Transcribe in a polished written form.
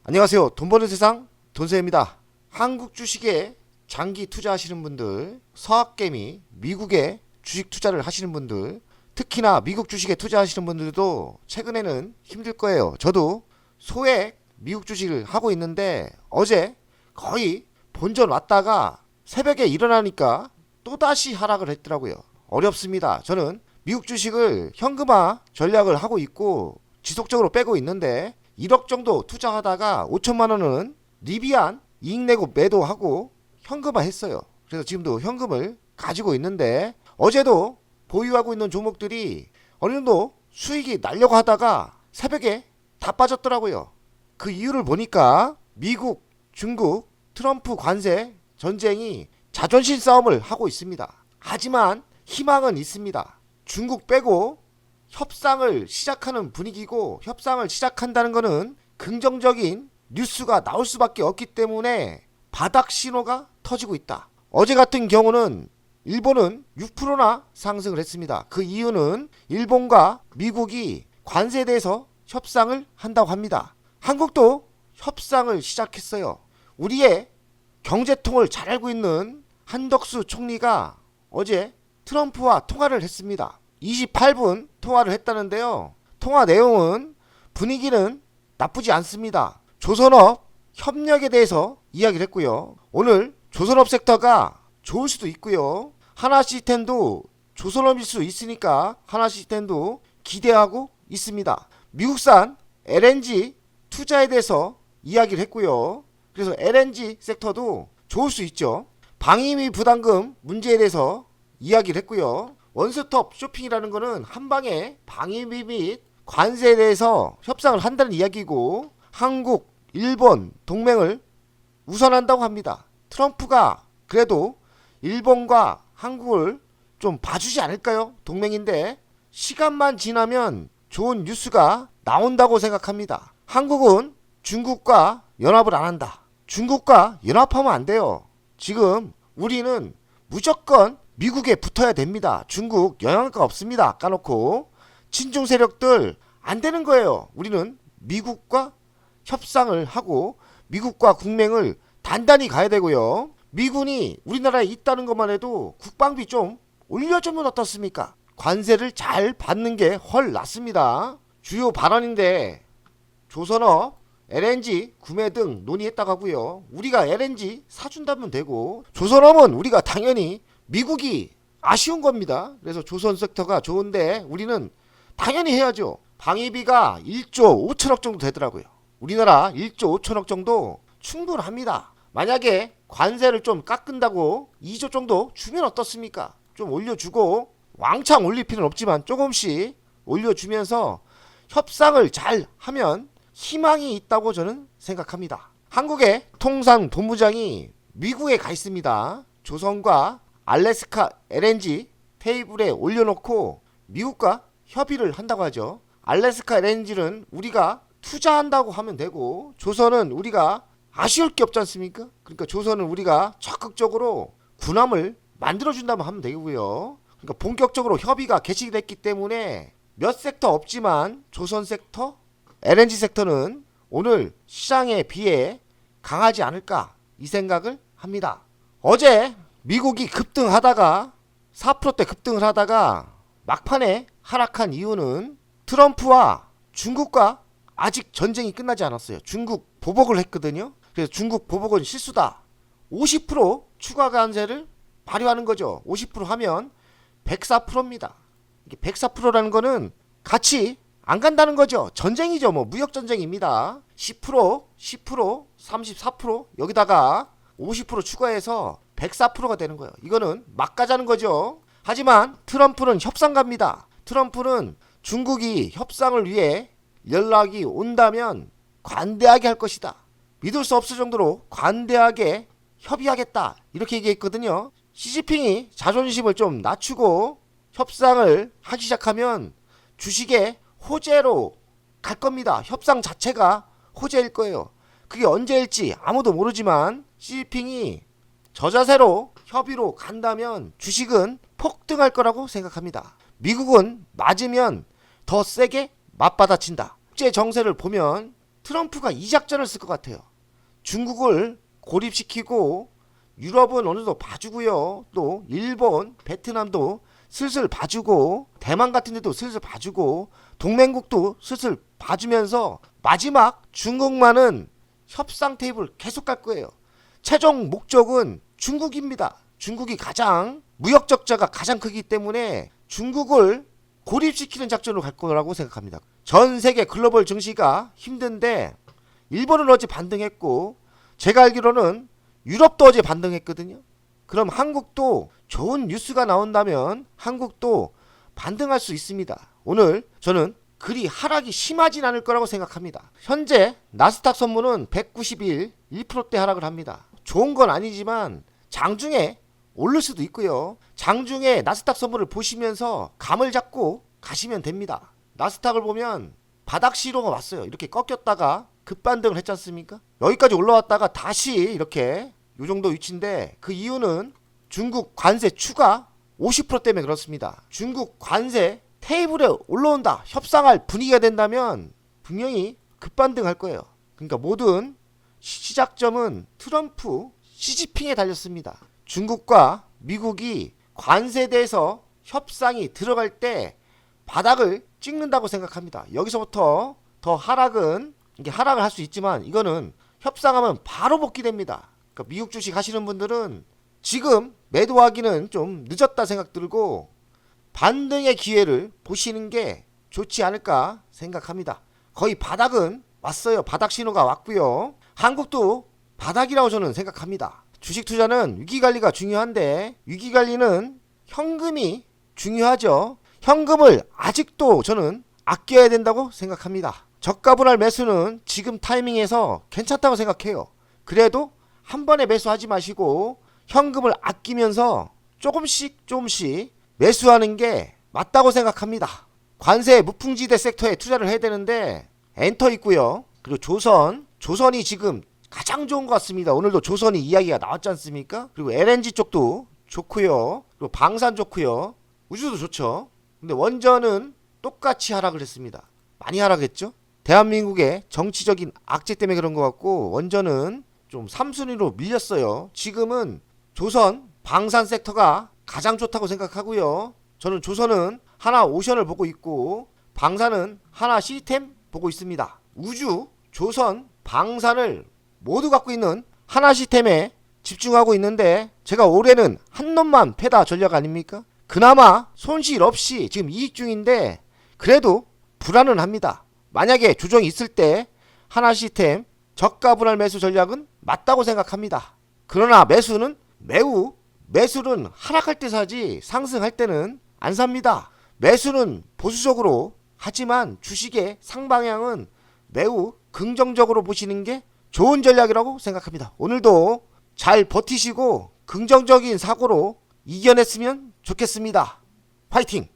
안녕하세요. 돈 버는 세상 돈세입니다. 한국 주식에 장기 투자하시는 분들, 서학개미, 미국에 주식 투자를 하시는 분들, 특히나 미국 주식에 투자하시는 분들도 최근에는 힘들 거예요. 저도 소액 미국 주식을 하고 있는데 어제 거의 본전 왔다가 새벽에 일어나니까 또다시 하락을 했더라고요. 어렵습니다. 저는 미국 주식을 현금화 전략을 하고 있고 지속적으로 빼고 있는데 1억 정도 투자하다가 5천만 원은 리비안 이익 내고 매도하고 현금화 했어요. 그래서 지금도 현금을 가지고 있는데 어제도 보유하고 있는 종목들이 어느 정도 수익이 나려고 하다가 새벽에 다 빠졌더라고요. 그 이유를 보니까 미국, 중국, 트럼프 관세 전쟁이 자존심 싸움을 하고 있습니다. 하지만 희망은 있습니다. 중국 빼고 협상을 시작하는 분위기고 협상을 시작한다는 것은 긍정적인 뉴스가 나올 수밖에 없기 때문에 바닥 신호가 터지고 있다. 어제 같은 경우는 일본은 6%나 상승을 했습니다. 그 이유는 일본과 미국이 관세에 대해서 협상을 한다고 합니다. 한국도 협상을 시작했어요. 우리의 경제통을 잘 알고 있는 한덕수 총리가 어제 트럼프와 통화를 했습니다. 28분 통화를 했다는데요. 통화 내용은 분위기는 나쁘지 않습니다. 조선업 협력에 대해서 이야기를 했고요. 오늘 조선업 섹터가 좋을 수도 있고요. 하나시스템도 조선업일 수 있으니까 하나시스템도 기대하고 있습니다. 미국산 LNG 투자에 대해서 이야기를 했고요. 그래서 LNG 섹터도 좋을 수 있죠. 방위비 부담금 문제에 대해서 이야기를 했고요. 원스톱 쇼핑이라는 것은 한방에 방위비 및 관세에 대해서 협상을 한다는 이야기고 한국, 일본 동맹을 우선한다고 합니다. 트럼프가 그래도 일본과 한국을 좀 봐주지 않을까요? 동맹인데 시간만 지나면 좋은 뉴스가 나온다고 생각합니다. 한국은 중국과 연합을 안 한다. 중국과 연합하면 안 돼요. 지금 우리는 무조건 미국에 붙어야 됩니다. 중국 영향가 없습니다. 까놓고 친중 세력들 안 되는 거예요. 우리는 미국과 협상을 하고 미국과 국맹을 단단히 가야 되고요. 미군이 우리나라에 있다는 것만 해도 국방비 좀 올려주면 어떻습니까? 관세를 잘 받는 게 헐 낫습니다. 주요 발언인데 조선업 LNG 구매 등 논의했다고 하고요. 우리가 LNG 사준다면 되고 조선업은 우리가 당연히 미국이 아쉬운 겁니다. 그래서 조선 섹터가 좋은데 우리는 당연히 해야죠. 방위비가 1조 5천억 정도 되더라고요. 우리나라 1조 5천억 정도 충분합니다. 만약에 관세를 좀 깎은다고 2조 정도 주면 어떻습니까? 좀 올려주고 왕창 올릴 필요는 없지만 조금씩 올려주면서 협상을 잘 하면 희망이 있다고 저는 생각합니다. 한국의 통상본부장이 미국에 가 있습니다. 조선과 알래스카 LNG 테이블에 올려놓고 미국과 협의를 한다고 하죠. 알래스카 LNG는 우리가 투자한다고 하면 되고 조선은 우리가 아쉬울 게 없지 않습니까? 그러니까 조선은 우리가 적극적으로 군함을 만들어준다면 하면 되고요. 그러니까 본격적으로 협의가 개시됐기 때문에 몇 섹터 없지만 조선 섹터, LNG 섹터는 오늘 시장에 비해 강하지 않을까 이 생각을 합니다. 어제 미국이 급등하다가 4%대 급등을 하다가 막판에 하락한 이유는 트럼프와 중국과 아직 전쟁이 끝나지 않았어요. 중국 보복을 했거든요. 그래서 중국 보복은 실수다. 50% 추가 관세를 발효하는 거죠. 50% 하면 104%입니다. 이게 104%라는 거는 같이 안 간다는 거죠. 전쟁이죠. 뭐 무역 전쟁입니다. 10%, 10%, 34% 여기다가 50% 추가해서 104%가 되는 거예요. 이거는 막 가자는 거죠. 하지만 트럼프는 협상가입니다. 트럼프는 중국이 협상을 위해 연락이 온다면 관대하게 할 것이다. 믿을 수 없을 정도로 관대하게 협의하겠다. 이렇게 얘기했거든요. 시진핑이 자존심을 좀 낮추고 협상을 하기 시작하면 주식에 호재로 갈 겁니다. 협상 자체가 호재일 거예요. 그게 언제일지 아무도 모르지만 시진핑이 저자세로 협의로 간다면 주식은 폭등할 거라고 생각합니다. 미국은 맞으면 더 세게 맞받아친다. 국제 정세를 보면 트럼프가 이 작전을 쓸 것 같아요. 중국을 고립시키고 유럽은 어느 정도 봐주고요. 또 일본, 베트남도 슬슬 봐주고 대만 같은 데도 슬슬 봐주고 동맹국도 슬슬 봐주면서 마지막 중국만은 협상 테이블 계속 갈 거예요. 최종 목적은 중국입니다. 중국이 가장 무역 적자가 가장 크기 때문에 중국을 고립시키는 작전으로 갈 거라고 생각합니다. 전 세계 글로벌 증시가 힘든데 일본은 어제 반등했고 제가 알기로는 유럽도 어제 반등했거든요. 그럼 한국도 좋은 뉴스가 나온다면 한국도 반등할 수 있습니다. 오늘 저는 그리 하락이 심하진 않을 거라고 생각합니다. 현재 나스닥 선물은 191, 1%대 하락을 합니다. 좋은 건 아니지만 장중에 오를 수도 있고요. 장중에 나스닥 선물을 보시면서 감을 잡고 가시면 됩니다. 나스닥을 보면 바닥 시로가 왔어요. 이렇게 꺾였다가 급반등을 했지 않습니까? 여기까지 올라왔다가 다시 이렇게 이 정도 위치인데 그 이유는 중국 관세 추가 50% 때문에 그렇습니다. 중국 관세 테이블에 올라온다, 협상할 분위기가 된다면 분명히 급반등할 거예요. 그러니까 모든 시작점은 트럼프, 시진핑에 달렸습니다. 중국과 미국이 관세에 대해서 협상이 들어갈 때 바닥을 찍는다고 생각합니다. 여기서부터 더 하락은 이게 하락을 할 수 있지만 이거는 협상하면 바로 복귀됩니다. 그러니까 미국 주식 하시는 분들은 지금 매도하기는 좀 늦었다 생각 들고 반등의 기회를 보시는 게 좋지 않을까 생각합니다. 거의 바닥은 왔어요. 바닥 신호가 왔고요. 한국도 바닥이라고 저는 생각합니다. 주식 투자는 위기관리가 중요한데 위기관리는 현금이 중요하죠. 현금을 아직도 저는 아껴야 된다고 생각합니다. 저가 분할 매수는 지금 타이밍에서 괜찮다고 생각해요. 그래도 한 번에 매수하지 마시고 현금을 아끼면서 조금씩 매수하는 게 맞다고 생각합니다. 관세 무풍지대 섹터에 투자를 해야 되는데 엔터 있고요. 그리고 조선이 지금 가장 좋은 것 같습니다. 오늘도 조선이 이야기가 나왔지 않습니까? 그리고 LNG 쪽도 좋고요. 그리고 방산 좋고요. 우주도 좋죠. 근데 원전은 똑같이 하락을 했습니다. 많이 하락했죠? 대한민국의 정치적인 악재 때문에 그런 것 같고 원전은 좀 3순위로 밀렸어요. 지금은 조선 방산 섹터가 가장 좋다고 생각하고요. 저는 조선은 하나 오션을 보고 있고 방산은 하나 시스템 보고 있습니다. 우주, 조선, 방산을 모두 갖고 있는 하나 시스템에 집중하고 있는데 제가 올해는 한 놈만 패다 전략 아닙니까? 그나마 손실 없이 지금 이익 중인데 그래도 불안은 합니다. 만약에 조정이 있을 때 하나 시스템 저가 분할 매수 전략은 맞다고 생각합니다. 그러나 매수는 하락할 때 사지 상승할 때는 안 삽니다. 매수는 보수적으로 하지만 주식의 상방향은 매우 긍정적으로 보시는 게 좋은 전략이라고 생각합니다. 오늘도 잘 버티시고 긍정적인 사고로 이겨냈으면 좋겠습니다. 화이팅!